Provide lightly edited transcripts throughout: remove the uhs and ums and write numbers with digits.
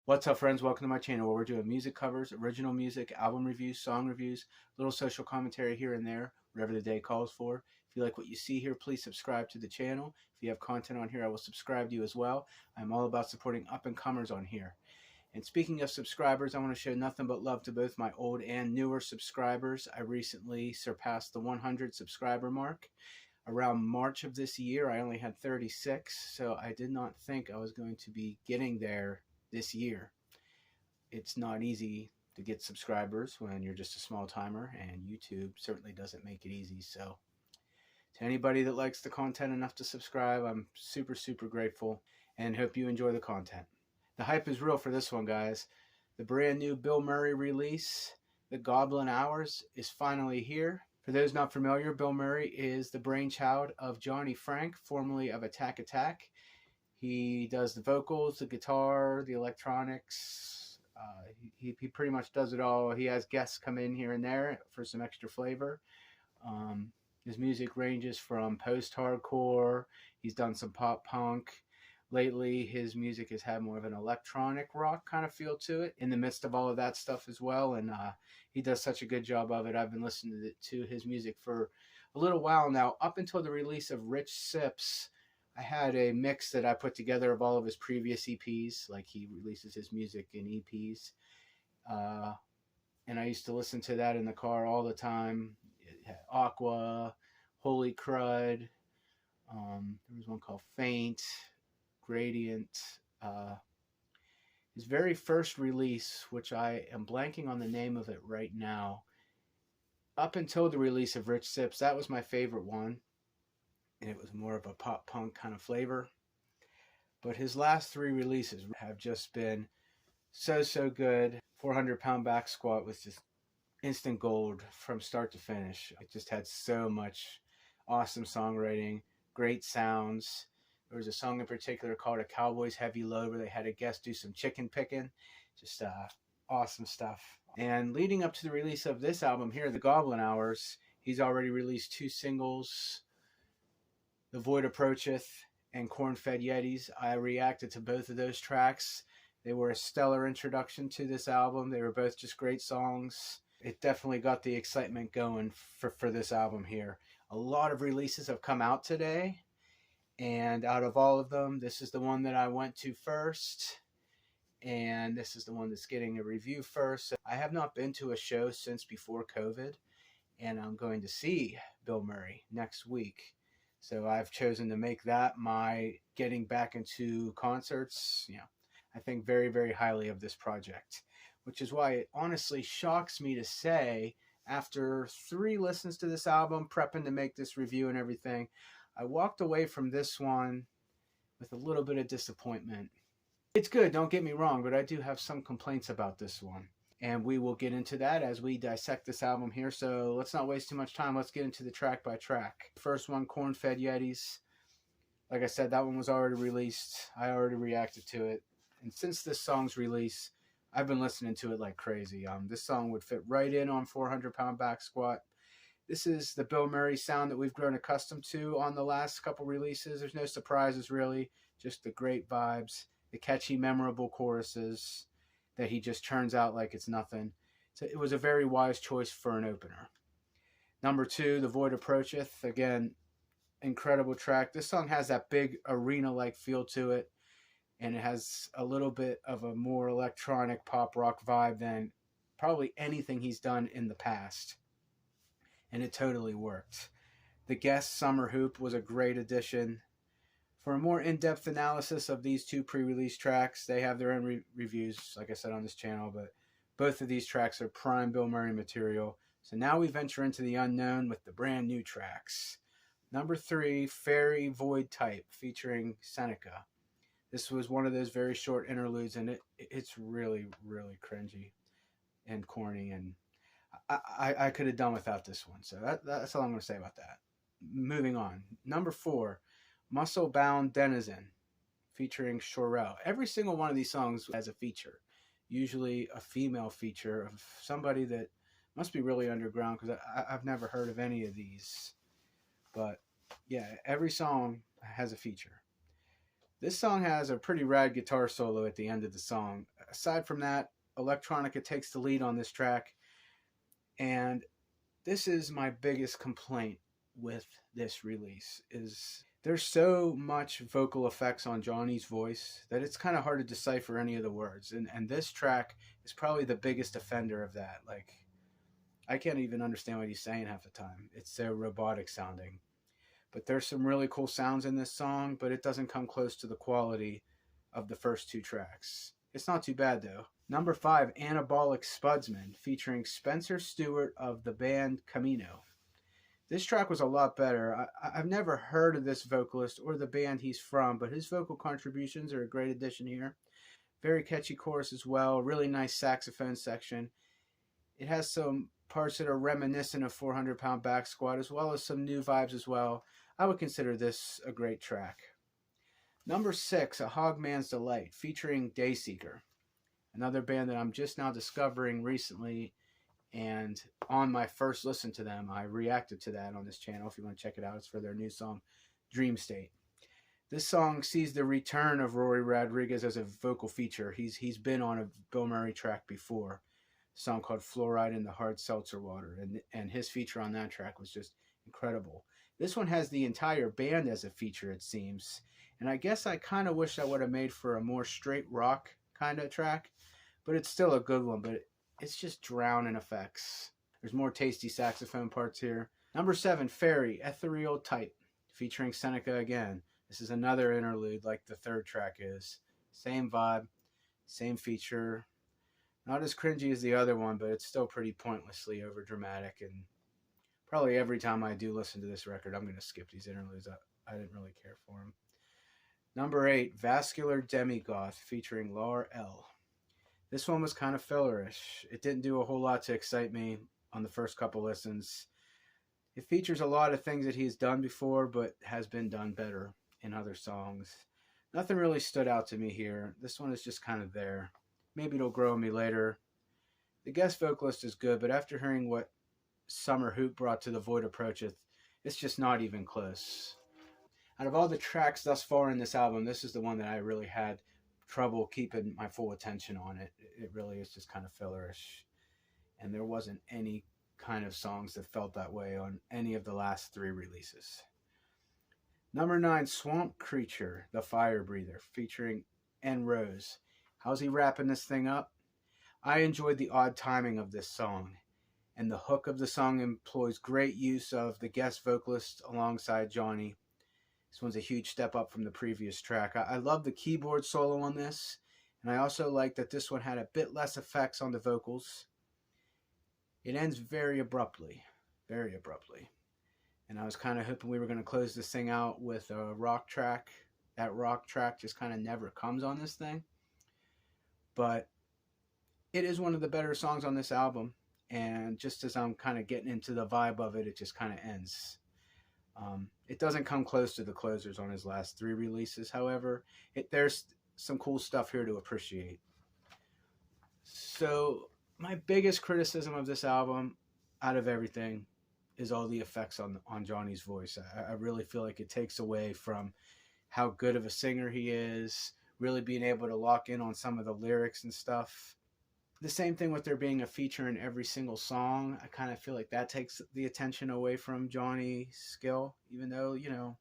What's up, friends? Welcome to my channel where we're doing music covers, original music, album reviews, song reviews, little social commentary here and there, whatever the day calls for. If you like what you see here, please subscribe to the channel. If you have content on here, I will subscribe to you as well. I'm all about supporting up-and-comers on here. And speaking of subscribers, I want to show nothing but love to both my old and newer subscribers. I recently surpassed the 100 subscriber mark. Around March of this year, I only had 36, so I did not think I was going to be getting there this year. It's not easy to get subscribers when you're just a small timer, and YouTube certainly doesn't make it easy. So to anybody that likes the content enough to subscribe, I'm super grateful and hope you enjoy the content. The hype is real for this one, guys. The brand new Bilmuri release, The Goblin Hours, is finally here. For those not familiar, Bilmuri is the brainchild of Johnny Frank, formerly of Attack Attack. He does the vocals, the guitar, the electronics. He pretty much does it all. He has guests come in here and there for some extra flavor. His music ranges from post-hardcore. He's done some pop punk. Lately, his music has had more of an electronic rock kind of feel to it in the midst of all of that stuff as well. And he does such a good job of it. I've been listening to his music for a little while now, up until the release of Rich Sips. I had a mix that I put together of all of his previous EPs, like he releases his music in EPs. And I used to listen to that in the car all the time. It had Aqua, Holy Crud. There was one called Faint, Gradient. His very first release, which I am blanking on the name of it right now, up until the release of Rich Sips, that was my favorite one. And it was more of a pop punk kind of flavor. But his last three releases have just been so good. 400-pound back squat was just instant gold from start to finish. It just had so much awesome songwriting, great sounds. There was a song in particular called A Cowboy's Heavy Load where they had a guest do some chicken picking. Just awesome stuff. And leading up to the release of this album here, The Goblin Hours, he's already released two singles, The Void Approacheth and Corn-Fed Yetis. I reacted to both of those tracks. They were a stellar introduction to this album. They were both just great songs. It definitely got the excitement going for this album here. A lot of releases have come out today, and out of all of them, this is the one that I went to first, and this is the one that's getting a review first. I have not been to a show since before COVID, and I'm going to see Bilmuri next week. So I've chosen to make that my getting back into concerts. I think very highly of this project, which is why it honestly shocks me to say, after 3 listens to this album, prepping to make this review and everything, I walked away from this one with a little bit of disappointment. It's good, don't get me wrong, but I do have some complaints about this one. And we will get into that as we dissect this album here. So let's not waste too much time. Let's get into the track by track. First one, Corn-Fed Yetis. Like I said, that one was already released. I already reacted to it. And since this song's release, I've been listening to it like crazy. This song would fit right in on 400-pound back squat. This is the Bilmuri sound that we've grown accustomed to on the last couple releases. There's no surprises, really. Just the great vibes, the catchy, memorable choruses that he just turns out like it's nothing. So it was a very wise choice for an opener. Number 2, The Void Approacheth. Again, incredible track. This song has that big arena-like feel to it, and it has a little bit of a more electronic pop rock vibe than probably anything he's done in the past. And it totally worked. The guest, Summer Hoop, was a great addition. For a more in-depth analysis of these 2 pre-release tracks, they have their own reviews, like I said, on this channel, but both of these tracks are prime Bilmuri material. So now we venture into the unknown with the brand new tracks. Number 3, Fairy Void Type, featuring Seneca. This was one of those very short interludes, and it's really cringy and corny, and I could have done without this one. So that's all I'm going to say about that. Moving on. Number 4, Muscle Bound Denizen, featuring Shorel. Every single one of these songs has a feature, usually a female feature of somebody that must be really underground, because I've never heard of any of these. But yeah, every song has a feature. This song has a pretty rad guitar solo at the end of the song. Aside from that, electronica takes the lead on this track, and this is my biggest complaint with this release is there's so much vocal effects on Johnny's voice that it's kind of hard to decipher any of the words. And this track is probably the biggest offender of that. Like, I can't even understand what he's saying half the time. It's so robotic sounding. But there's some really cool sounds in this song, but it doesn't come close to the quality of the first two tracks. It's not too bad though. Number 5, Anabolic Spudsman, featuring Spencer Stewart of the band Camino. This track was a lot better. I've never heard of this vocalist or the band he's from, but his vocal contributions are a great addition here. Very catchy chorus as well, really nice saxophone section. It has some parts that are reminiscent of 400 Pound Back Squat, as well as some new vibes as well. I would consider this a great track. Number 6, A Hogman's Delight, featuring Dayseeker, another band that I'm just now discovering recently, and on my first listen to them, I reacted to that on this channel. If you want to check it out, it's for their new song, Dream State. This song sees the return of Rory Rodriguez as a vocal feature. He's been on a Bilmuri track before, a song called Fluoride in the Hard Seltzer Water, and his feature on that track was just incredible. This one has the entire band as a feature, it seems, and I guess I kind of wish I would have made for a more straight rock kind of track, but it's still a good one, but it's just drowned in effects. There's more tasty saxophone parts here. Number 7, Fairy, Ethereal Type, featuring Seneca again. This is another interlude like the third track is. Same vibe, same feature. Not as cringy as the other one, but it's still pretty pointlessly overdramatic. And probably every time I do listen to this record, I'm going to skip these interludes. I didn't really care for them. Number 8, Vascular Demigoth, featuring Laura L. This one was kind of fillerish. It didn't do a whole lot to excite me on the first couple listens. It features a lot of things that he's done before, but has been done better in other songs. Nothing really stood out to me here. This one is just kind of there. Maybe it'll grow on me later. The guest vocalist is good, but after hearing what Summer Hoop brought to The Void Approacheth, it's just not even close. Out of all the tracks thus far in this album, this is the one that I really had trouble keeping my full attention on. It really is just kind of fillerish. And there wasn't any kind of songs that felt that way on any of the last 3 releases. Number 9, Swamp Creature, The Fire Breather, featuring N Rose. How's he wrapping this thing up? I enjoyed the odd timing of this song, and the hook of the song employs great use of the guest vocalist alongside Johnny. This one's a huge step up from the previous track. I love the keyboard solo on this, and I also like that this one had a bit less effects on the vocals. It ends very abruptly, very abruptly. And I was kind of hoping we were going to close this thing out with a rock track. That rock track just kind of never comes on this thing. But it is one of the better songs on this album. And just as I'm kind of getting into the vibe of it, it just kind of ends. It doesn't come close to the closers on his last 3 releases. However, there's some cool stuff here to appreciate. So my biggest criticism of this album, out of everything, is all the effects on Johnny's voice. I really feel like it takes away from how good of a singer he is, really being able to lock in on some of the lyrics and stuff. The same thing with there being a feature in every single song. I kind of feel like that takes the attention away from Johnny's skill, even though,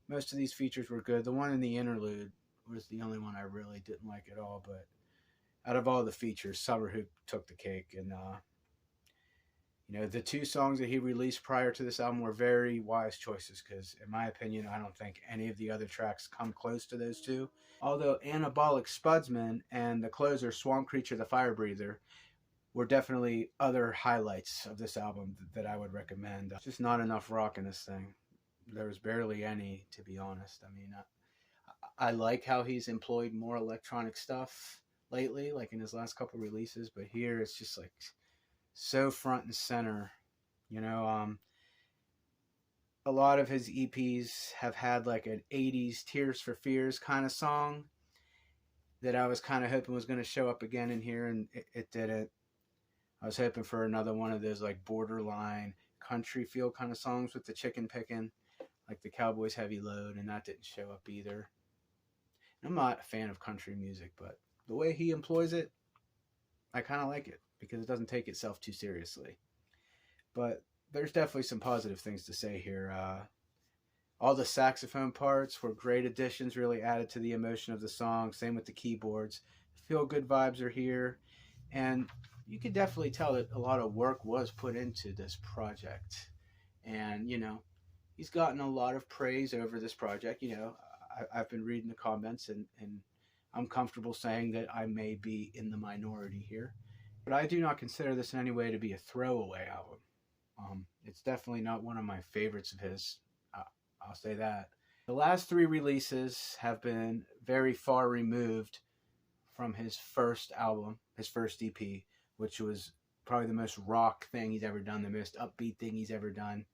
most of these features were good. The one in the interlude was the only one I really didn't like at all, but out of all the features, Summer Hoop took the cake. And, the 2 songs that he released prior to this album were very wise choices because, in my opinion, I don't think any of the other tracks come close to those 2. Although Anabolic Spudsman and the closer, Swamp Creature, The Fire Breather, were definitely other highlights of this album that I would recommend. Just not enough rock in this thing. There was barely any, to be honest. I mean, I like how he's employed more electronic stuff lately, like in his last couple releases, but here it's just like so front and center. A lot of his EPs have had like an 80s Tears for Fears kind of song that I was kind of hoping was going to show up again in here, and it didn't. I was hoping for another one of those like borderline country feel kind of songs with the chicken picking, like the Cowboys Heavy Load, and that didn't show up either. I'm not a fan of country music, but the way he employs it, I kind of like it because it doesn't take itself too seriously. But there's definitely some positive things to say here. All the saxophone parts were great additions, really added to the emotion of the song. Same with the keyboards. Feel good vibes are here. And you can definitely tell that a lot of work was put into this project. And, he's gotten a lot of praise over this project. I've been reading the comments, and I'm comfortable saying that I may be in the minority here. But I do not consider this in any way to be a throwaway album. It's definitely not one of my favorites of his. I'll say that. The last three releases have been very far removed from his first album, his first EP, which was probably the most rock thing he's ever done, the most upbeat thing he's ever done.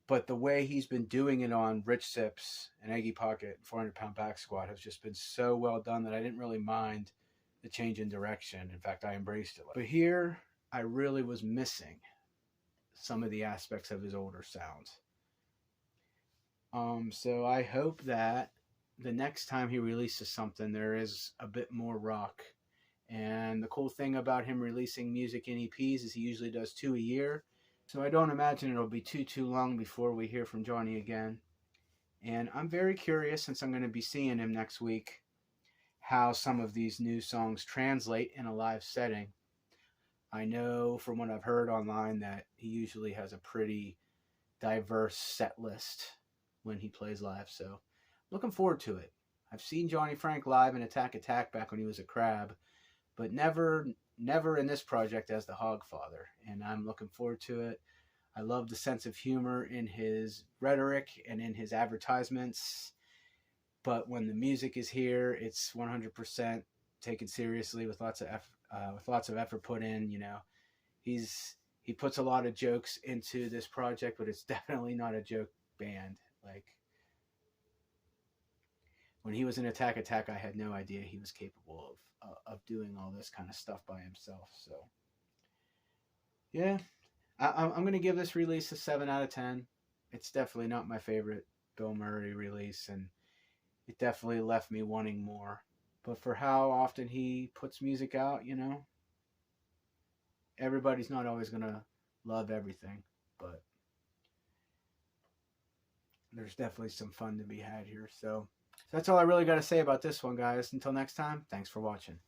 But the way he's been doing it on Rich Sips and Eggy Pocket, 400 Pound Back Squat, has just been so well done that I didn't really mind the change in direction. In fact, I embraced it. But here, I really was missing some of the aspects of his older sound. So I hope that the next time he releases something, there is a bit more rock. And the cool thing about him releasing music in EPs is he usually does 2 a year. So I don't imagine it'll be too long before we hear from Johnny again. And I'm very curious, since I'm going to be seeing him next week, how some of these new songs translate in a live setting. I know from what I've heard online that he usually has a pretty diverse set list when he plays live. So looking forward to it. I've seen Johnny Frank live in Attack Attack back when he was a Crab, but never in this project as the Hogfather. And I'm looking forward to it. I love the sense of humor in his rhetoric and in his advertisements. But when the music is here, it's 100% taken seriously with lots of effort put in. He puts a lot of jokes into this project, but it's definitely not a joke band. Like, when he was in Attack Attack, I had no idea he was capable of doing all this kind of stuff by himself. So, yeah, I'm going to give this release a 7 out of 10. It's definitely not my favorite Bilmuri release, and it definitely left me wanting more. But for how often he puts music out, everybody's not always going to love everything, but there's definitely some fun to be had here. So that's all I really got to say about this one, guys. Until next time, thanks for watching.